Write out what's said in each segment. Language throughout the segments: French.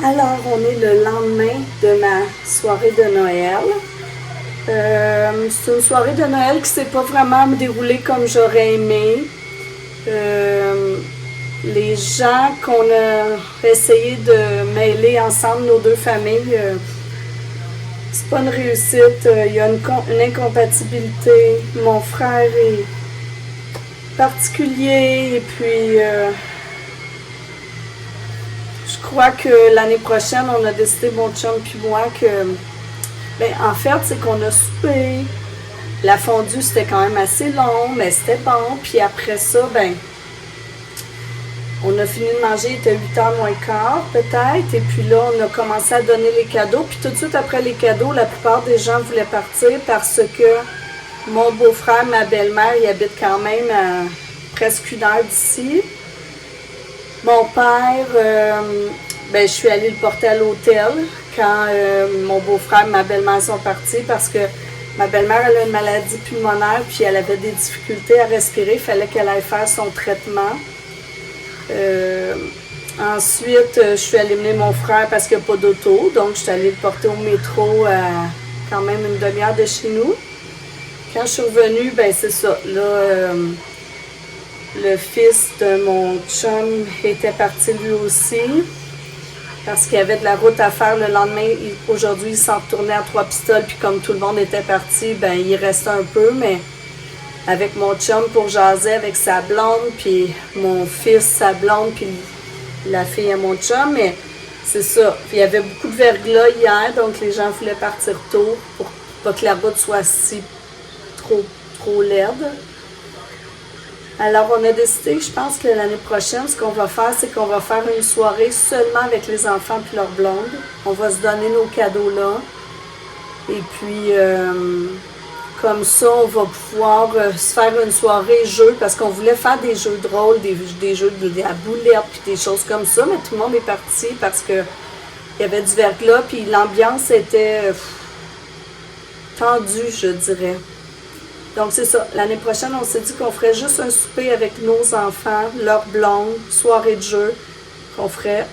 Alors, on est le lendemain de ma soirée de Noël. C'est une soirée de Noël qui ne s'est pas vraiment déroulée comme j'aurais aimé. Les gens qu'on a essayé de mêler ensemble, nos deux familles, c'est pas une réussite. Il y a une incompatibilité. Mon frère est particulier et puis je crois que l'année prochaine, on a décidé, mon chum puis moi, que en fait, c'est qu'on a soupé. La fondue, c'était quand même assez long, mais c'était bon. Puis après ça, on a fini de manger, il était 8h moins quart peut-être. Et puis là, on a commencé à donner les cadeaux. Puis tout de suite après les cadeaux, la plupart des gens voulaient partir parce que mon beau-frère, ma belle-mère, ils habitent quand même à presque 1 heure d'ici. Mon père, je suis allée le porter à l'hôtel quand mon beau-frère et ma belle-mère sont partis parce que ma belle-mère, elle a une maladie pulmonaire puis elle avait des difficultés à respirer. Il fallait qu'elle aille faire son traitement. Ensuite, je suis allée mener mon frère parce qu'il n'y a pas d'auto. Donc, je suis allée le porter au métro à quand même une demi-heure de chez nous. Quand je suis revenue, c'est ça. Là, le fils de mon chum était parti lui aussi parce qu'il y avait de la route à faire le lendemain. Aujourd'hui, il s'en retournait à Trois-Pistoles, puis comme tout le monde était parti, il restait un peu, mais avec mon chum pour jaser avec sa blonde, puis mon fils, sa blonde, puis la fille à mon chum, mais c'est ça. Puis il y avait beaucoup de verglas hier, donc les gens voulaient partir tôt pour pas que la route soit si trop laide. Alors, on a décidé, je pense que l'année prochaine, ce qu'on va faire, c'est qu'on va faire une soirée seulement avec les enfants puis leurs blondes. On va se donner nos cadeaux là. Et puis, comme ça, on va pouvoir se faire une soirée jeu parce qu'on voulait faire des jeux de rôle, des jeux de la boulette puis des choses comme ça. Mais tout le monde est parti parce que il y avait du verglas puis l'ambiance était tendue, je dirais. Donc, c'est ça. L'année prochaine, on s'est dit qu'on ferait juste un souper avec nos enfants, leurs blondes, soirée de jeu. Qu'on ferait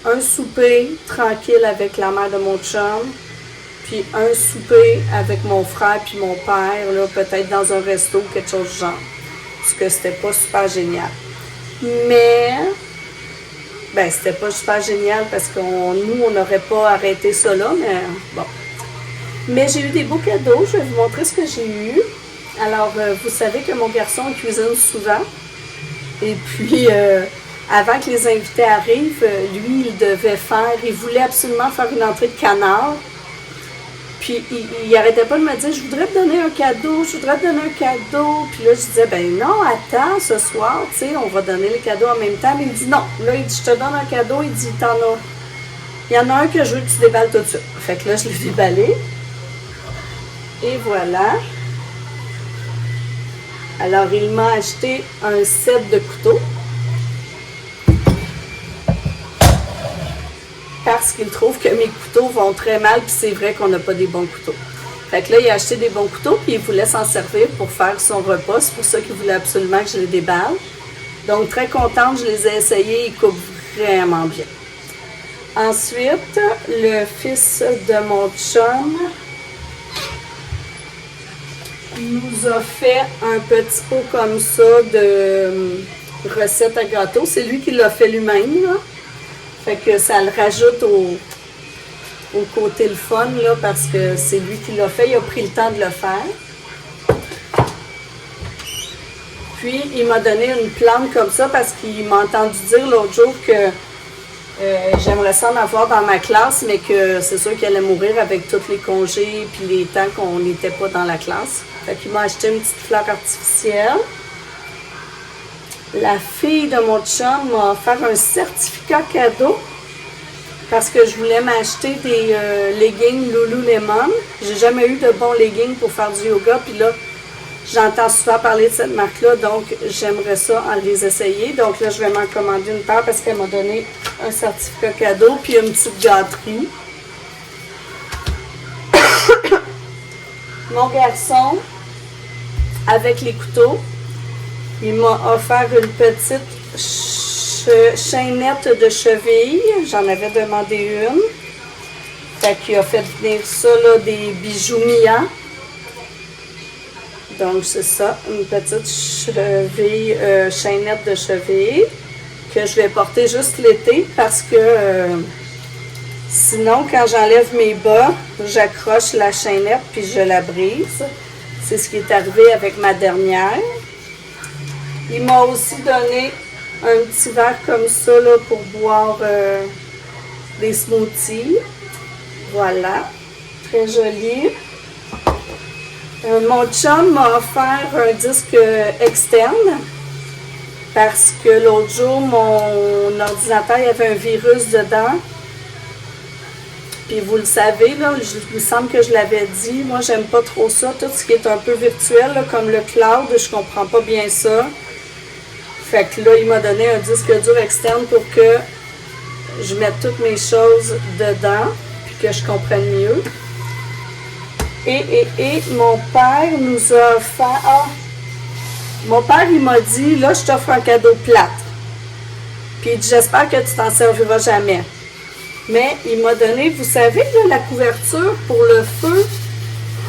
un souper tranquille avec la mère de mon chum, puis un souper avec mon frère puis mon père, là, peut-être dans un resto, quelque chose du genre. Parce que c'était pas super génial. Mais, c'était pas super génial parce que nous, on n'aurait pas arrêté ça là, mais bon. Mais j'ai eu des beaux cadeaux. Je vais vous montrer ce que j'ai eu. Alors, vous savez que mon garçon cuisine souvent. Et puis, avant que les invités arrivent, lui, il voulait absolument faire une entrée de canard. Puis, il n'arrêtait pas de me dire, je voudrais te donner un cadeau. Puis là, je disais, non, attends, ce soir, tu sais, on va donner les cadeaux en même temps. Mais il dit non. Là, il dit, je te donne un cadeau. Il dit, il y en a un que je veux que tu déballes tout de suite. Fait que là, je l'ai déballé. Et voilà. Alors, il m'a acheté un set de couteaux parce qu'il trouve que mes couteaux vont très mal, puis c'est vrai qu'on n'a pas des bons couteaux. Fait que là, il a acheté des bons couteaux, puis il voulait s'en servir pour faire son repas. C'est pour ça qu'il voulait absolument que je les déballe. Donc, très contente, je les ai essayés. Ils coupent vraiment bien. Ensuite, le fils de mon chum nous a fait un petit pot comme ça de recette à gâteau. C'est lui qui l'a fait lui-même, là. Fait que ça le rajoute au côté le fun, là, parce que c'est lui qui l'a fait. Il a pris le temps de le faire. Puis, il m'a donné une plante comme ça parce qu'il m'a entendu dire l'autre jour que j'aimerais ça en avoir dans ma classe, mais que c'est sûr qu'elle allait mourir avec tous les congés puis les temps qu'on n'était pas dans la classe. Fait qu'il m'a acheté une petite fleur artificielle. La fille de mon chum m'a offert un certificat cadeau parce que je voulais m'acheter des leggings Lululemon. J'ai jamais eu de bons leggings pour faire du yoga, puis là, j'entends souvent parler de cette marque-là, donc j'aimerais ça en les essayer. Donc là, je vais m'en commander une paire parce qu'elle m'a donné un certificat cadeau puis une petite gâterie. Mon garçon, avec les couteaux, il m'a offert une petite chaînette de cheville. J'en avais demandé une. Fait qu'il a fait venir ça, là, des bijoux Mia. Donc, c'est ça, une petite cheville, chaînette de cheville que je vais porter juste l'été parce que sinon, quand j'enlève mes bas, j'accroche la chaînette puis je la brise. C'est ce qui est arrivé avec ma dernière. Il m'a aussi donné un petit verre comme ça là, pour boire des smoothies. Voilà, très joli. Mon chum m'a offert un disque externe parce que l'autre jour, mon ordinateur, il y avait un virus dedans. Puis vous le savez, là, il me semble que je l'avais dit, moi j'aime pas trop ça, tout ce qui est un peu virtuel, là, comme le cloud, je comprends pas bien ça. Fait que là, il m'a donné un disque dur externe pour que je mette toutes mes choses dedans, puis que je comprenne mieux. Et mon père nous a offert... Ah! Mon père, il m'a dit, là, je t'offre un cadeau plate. Puis il dit, j'espère que tu t'en serviras jamais. Mais il m'a donné, vous savez, là, la couverture pour le feu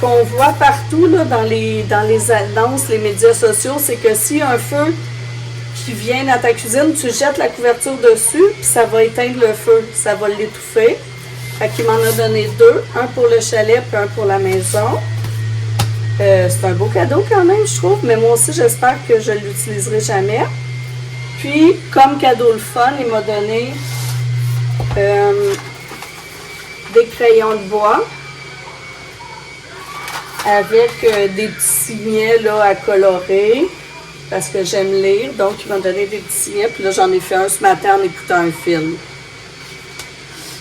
qu'on voit partout là, dans les annonces, les médias sociaux, c'est que s'il y a un feu qui vient dans ta cuisine, tu jettes la couverture dessus, puis ça va éteindre le feu, ça va l'étouffer. Fait qu'il m'en a donné deux, un pour le chalet puis un pour la maison. C'est un beau cadeau quand même, je trouve, mais moi aussi, j'espère que je ne l'utiliserai jamais. Puis, comme cadeau le fun, il m'a donné des crayons de bois avec des petits signets là, à colorer parce que j'aime lire. Donc, il m'a donné des petits signets. Puis là, j'en ai fait un ce matin en écoutant un film.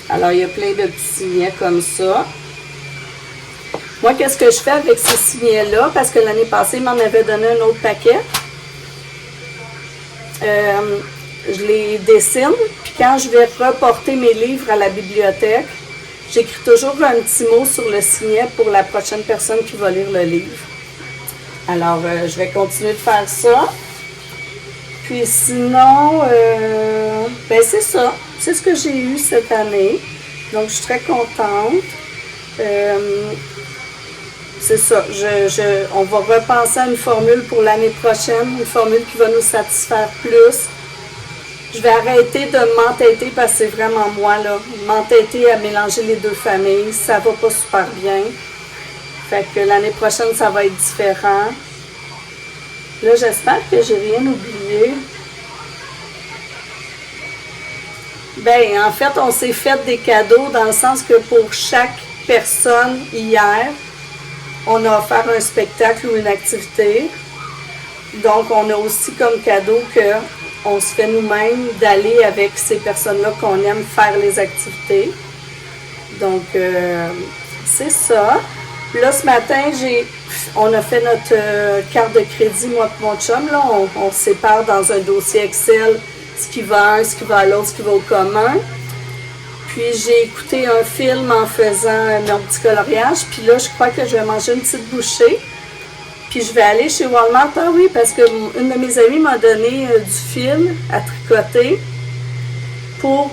Alors, il y a plein de petits signets comme ça. Moi, qu'est-ce que je fais avec ces signets-là? Parce que l'année passée, il m'en avait donné un autre paquet. Je les dessine, puis quand je vais reporter mes livres à la bibliothèque, j'écris toujours un petit mot sur le signet pour la prochaine personne qui va lire le livre. Alors, je vais continuer de faire ça. Puis sinon, ben c'est ça. C'est ce que j'ai eu cette année. Donc, je suis très contente. C'est ça. On va repenser à une formule pour l'année prochaine, une formule qui va nous satisfaire plus. Je vais arrêter de m'entêter parce que c'est vraiment moi, là. M'entêter à mélanger les deux familles, ça va pas super bien. Fait que l'année prochaine, ça va être différent. Là, j'espère que j'ai rien oublié. Ben, en fait, on s'est fait des cadeaux dans le sens que pour chaque personne, hier, on a offert un spectacle ou une activité. Donc, on a aussi comme cadeau qu'on se fait nous-mêmes d'aller avec ces personnes-là qu'on aime faire les activités. Donc, c'est ça. Là, ce matin, on a fait notre carte de crédit, moi et mon chum. Là, on sépare dans un dossier Excel ce qui va à un, ce qui va à l'autre, ce qui va au commun. Puis, j'ai écouté un film en faisant mon petit coloriage. Puis là, je crois que je vais manger une petite bouchée. Puis, je vais aller chez Walmart. Ah oui, parce que une de mes amies m'a donné du fil à tricoter.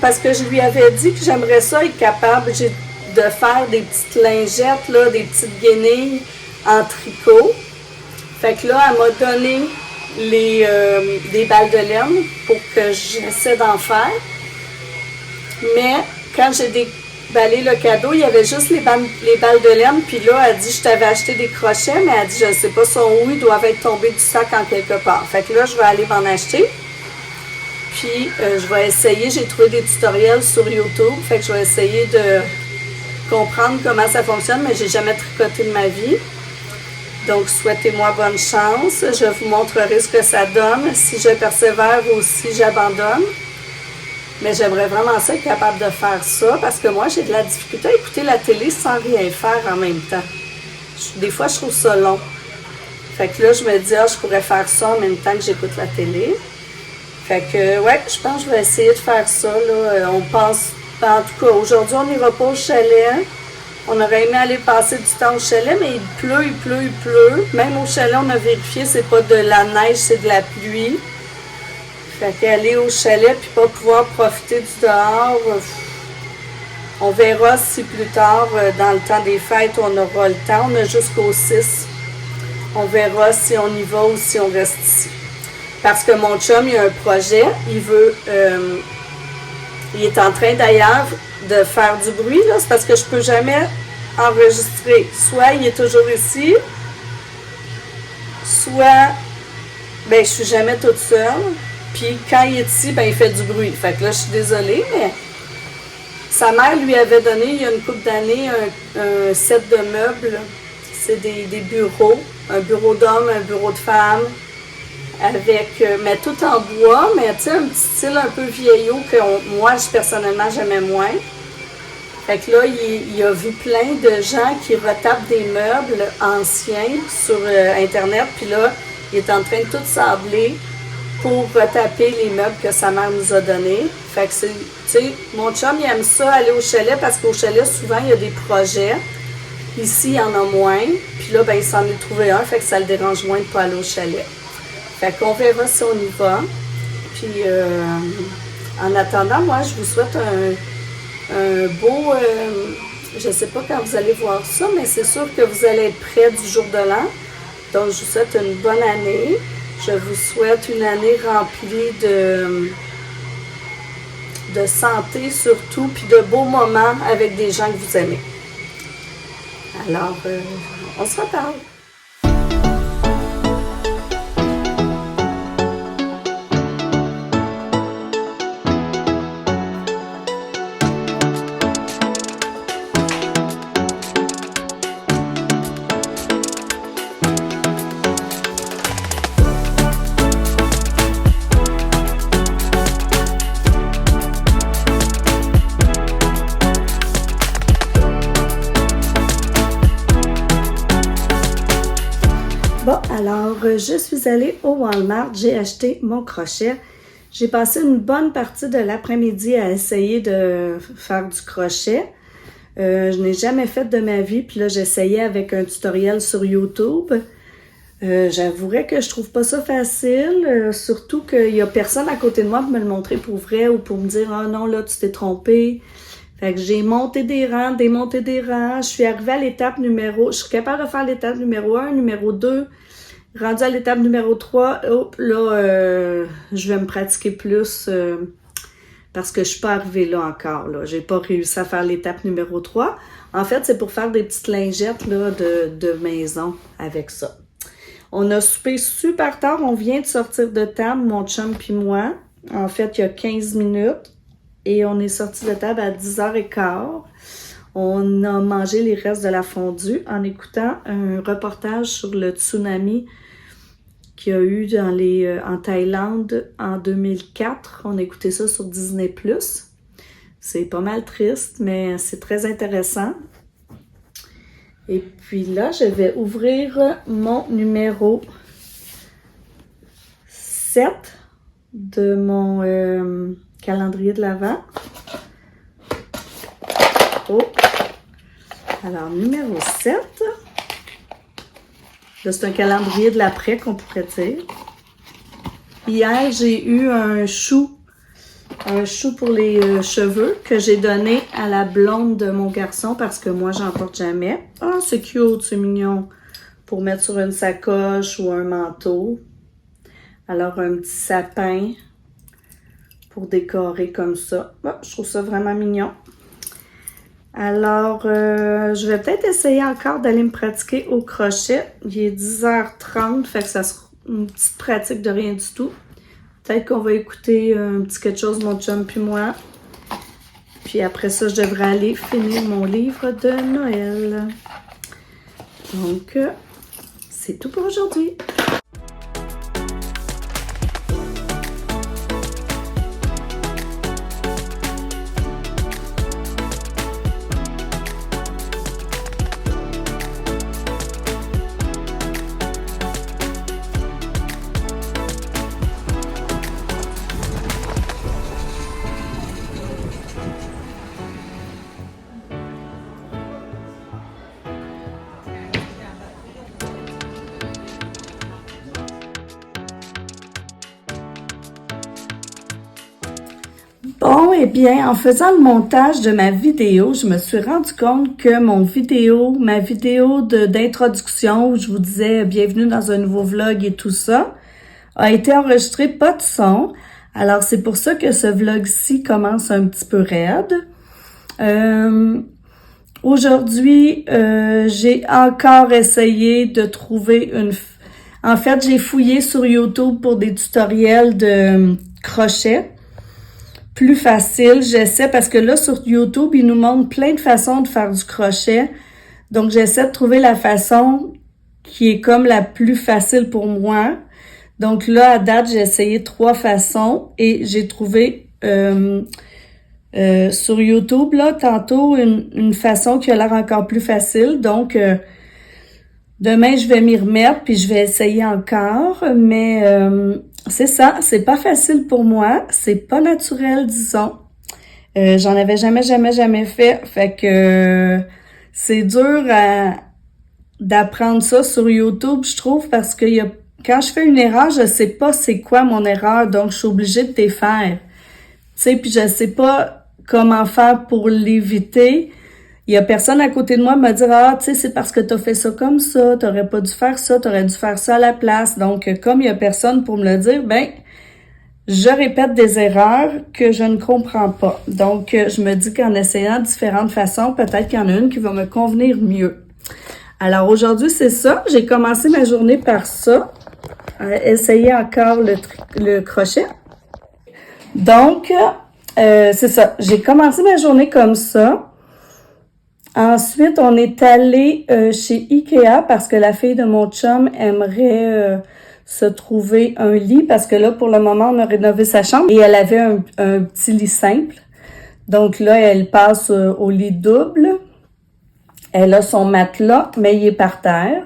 parce que je lui avais dit que j'aimerais ça être capable de faire des petites lingettes, là, des petites guenilles en tricot. Fait que là, elle m'a donné des balles de laine pour que j'essaie d'en faire. Mais quand j'ai déballé le cadeau, il y avait juste les balles de laine. Puis là, elle dit, je t'avais acheté des crochets, mais elle dit, je ne sais pas son où, ils doivent être tombés du sac en quelque part. Fait que là, je vais aller m'en acheter. Puis, je vais essayer, j'ai trouvé des tutoriels sur YouTube. Fait que je vais essayer de comprendre comment ça fonctionne, mais j'ai jamais tricoté de ma vie. Donc, souhaitez-moi bonne chance. Je vous montrerai ce que ça donne. Si je persévère ou si j'abandonne. Mais j'aimerais vraiment ça être capable de faire ça parce que moi, j'ai de la difficulté à écouter la télé sans rien faire en même temps. Des fois, je trouve ça long. Fait que là, je me dis, je pourrais faire ça en même temps que j'écoute la télé. Fait que, ouais, je pense que je vais essayer de faire ça, là. On pense, en tout cas, aujourd'hui, on n'ira pas au chalet. On aurait aimé aller passer du temps au chalet, mais il pleut. Même au chalet, on a vérifié, c'est pas de la neige, c'est de la pluie. Fait qu'aller au chalet puis pas pouvoir profiter du dehors, on verra si plus tard, dans le temps des fêtes, on aura le temps. On a jusqu'au 6. On verra si on y va ou si on reste ici. Parce que mon chum, il a un projet. Il est en train d'ailleurs de faire du bruit, là. C'est parce que je peux jamais enregistrer. Soit il est toujours ici, soit je suis jamais toute seule. Puis quand il est ici, il fait du bruit. Fait que là, je suis désolée, mais sa mère lui avait donné, il y a une couple d'années, un set de meubles. C'est des bureaux. Un bureau d'homme, un bureau de femme. Mais tout en bois, mais tu sais, un petit style un peu vieillot que moi, personnellement, j'aimais moins. Fait que là, il a vu plein de gens qui retapent des meubles anciens sur Internet. Puis là, il est en train de tout sabler pour retaper les meubles que sa mère nous a donnés. Fait que tu sais, mon chum, il aime ça, aller au chalet, parce qu'au chalet, souvent, il y a des projets. Ici, il y en a moins. Puis là, il s'en est trouvé un, fait que ça le dérange moins de ne pas aller au chalet. Fait qu'on verra si on y va. Puis, en attendant, moi, je vous souhaite un beau... je ne sais pas quand vous allez voir ça, mais c'est sûr que vous allez être près du jour de l'an. Donc, je vous souhaite une bonne année. Je vous souhaite une année remplie de santé surtout, puis de beaux moments avec des gens que vous aimez. Alors, on se reparle. Bon, alors, je suis allée au Walmart, j'ai acheté mon crochet. J'ai passé une bonne partie de l'après-midi à essayer de faire du crochet. Je n'ai jamais fait de ma vie, puis là, j'essayais avec un tutoriel sur YouTube. J'avouerais que je trouve pas ça facile, surtout qu'il y a personne à côté de moi pour me le montrer pour vrai ou pour me dire « Ah non, là, tu t'es trompé ». Fait que j'ai monté des rangs, démonté des rangs. Je suis arrivée à l'étape je suis capable de faire l'étape numéro 1, numéro 2. Rendue à l'étape numéro 3, là, je vais me pratiquer plus parce que je suis pas arrivée là encore. Là. J'ai pas réussi à faire l'étape numéro 3. En fait, c'est pour faire des petites lingettes là, de maison avec ça. On a soupé super tard. On vient de sortir de table, mon chum puis moi. En fait, il y a 15 minutes. Et on est sorti de table à 10h15. On a mangé les restes de la fondue en écoutant un reportage sur le tsunami qu'il y a eu en Thaïlande en 2004. On a écouté ça sur Disney+. C'est pas mal triste, mais c'est très intéressant. Et puis là, je vais ouvrir mon numéro 7 de mon... calendrier de l'Avent. Oh! Alors, numéro 7. Là, c'est un calendrier de l'après qu'on pourrait dire. Hier, j'ai eu un chou un chou pour les cheveux que j'ai donné à la blonde de mon garçon parce que moi, j'en porte jamais. Ah, c'est cute, c'est mignon. Pour mettre sur une sacoche ou un manteau. Alors, un petit sapin pour décorer comme ça. Ah, je trouve ça vraiment mignon. Alors, je vais peut-être essayer encore d'aller me pratiquer au crochet. Il est 10h30, fait que ça sera une petite pratique de rien du tout. Peut-être qu'on va écouter un petit quelque chose, mon chum puis moi. Puis après ça, je devrais aller finir mon livre de Noël. Donc, c'est tout pour aujourd'hui. Bon, eh bien, en faisant le montage de ma vidéo, je me suis rendu compte que ma vidéo d'introduction où je vous disais bienvenue dans un nouveau vlog et tout ça, a été enregistrée pas de son. Alors, c'est pour ça que ce vlog-ci commence un petit peu raide. Aujourd'hui, j'ai encore essayé de trouver En fait, j'ai fouillé sur YouTube pour des tutoriels de crochet. Plus facile, j'essaie, parce que là, sur YouTube, ils nous montrent plein de façons de faire du crochet. Donc, j'essaie de trouver la façon qui est comme la plus facile pour moi. Donc là, à date, j'ai essayé 3 façons et j'ai trouvé sur YouTube, là, tantôt, une façon qui a l'air encore plus facile. Donc, demain, je vais m'y remettre puis je vais essayer encore, mais c'est ça, c'est pas facile pour moi, c'est pas naturel, disons. J'en avais jamais fait, fait que c'est dur d'apprendre ça sur YouTube, je trouve, parce que quand je fais une erreur, je sais pas c'est quoi mon erreur, donc je suis obligée de défaire. Tu sais, puis je sais pas comment faire pour l'éviter. Il y a personne à côté de moi me dire « Ah, tu sais, c'est parce que t'as fait ça comme ça, t'aurais pas dû faire ça, t'aurais dû faire ça à la place. » Donc, comme il y a personne pour me le dire, ben, je répète des erreurs que je ne comprends pas. Donc, je me dis qu'en essayant différentes façons, peut-être qu'il y en a une qui va me convenir mieux. Alors, aujourd'hui, c'est ça. J'ai commencé ma journée par ça. Essayer encore le crochet. Donc, c'est ça. J'ai commencé ma journée comme ça. Ensuite, on est allé chez Ikea parce que la fille de mon chum aimerait se trouver un lit parce que là, pour le moment, on a rénové sa chambre et elle avait un petit lit simple. Donc là, elle passe au lit double. Elle a son matelas, mais il est par terre.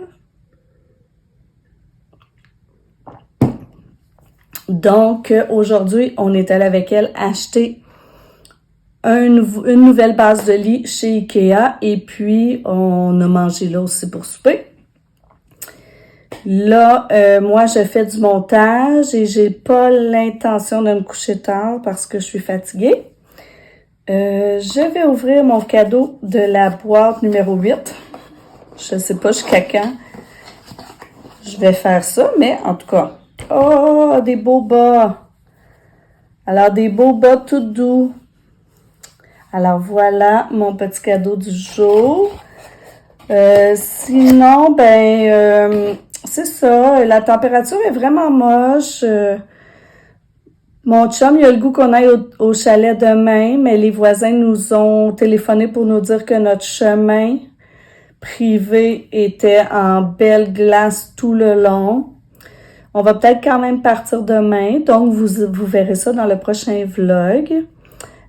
Donc, aujourd'hui, on est allé avec elle acheter une nouvelle base de lit chez Ikea et puis on a mangé là aussi pour souper. Là, moi, je fais du montage et j'ai pas l'intention de me coucher tard parce que je suis fatiguée. Je vais ouvrir mon cadeau de la boîte numéro 8. Je sais pas jusqu'à quand je vais faire ça, mais en tout cas. Oh, des beaux bas! Alors, des beaux bas tout doux. Alors, voilà mon petit cadeau du jour. Sinon, c'est ça. La température est vraiment moche. Mon chum, il a le goût qu'on aille au chalet demain, mais les voisins nous ont téléphoné pour nous dire que notre chemin privé était en belle glace tout le long. On va peut-être quand même partir demain, donc vous verrez ça dans le prochain vlog.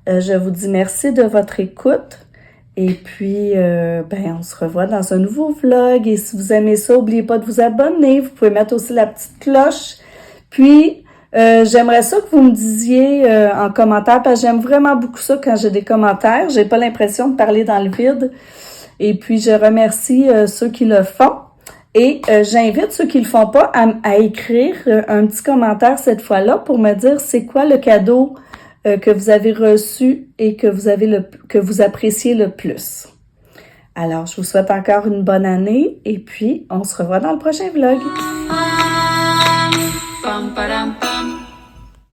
Je vous dis merci de votre écoute et puis on se revoit dans un nouveau vlog et si vous aimez ça, n'oubliez pas de vous abonner, vous pouvez mettre aussi la petite cloche. Puis j'aimerais ça que vous me disiez en commentaire parce que j'aime vraiment beaucoup ça quand j'ai des commentaires, j'ai pas l'impression de parler dans le vide et puis je remercie ceux qui le font et j'invite ceux qui le font pas à écrire un petit commentaire cette fois-là pour me dire c'est quoi le cadeau que vous avez reçu et que vous appréciez le plus. Alors, je vous souhaite encore une bonne année et puis on se revoit dans le prochain vlog.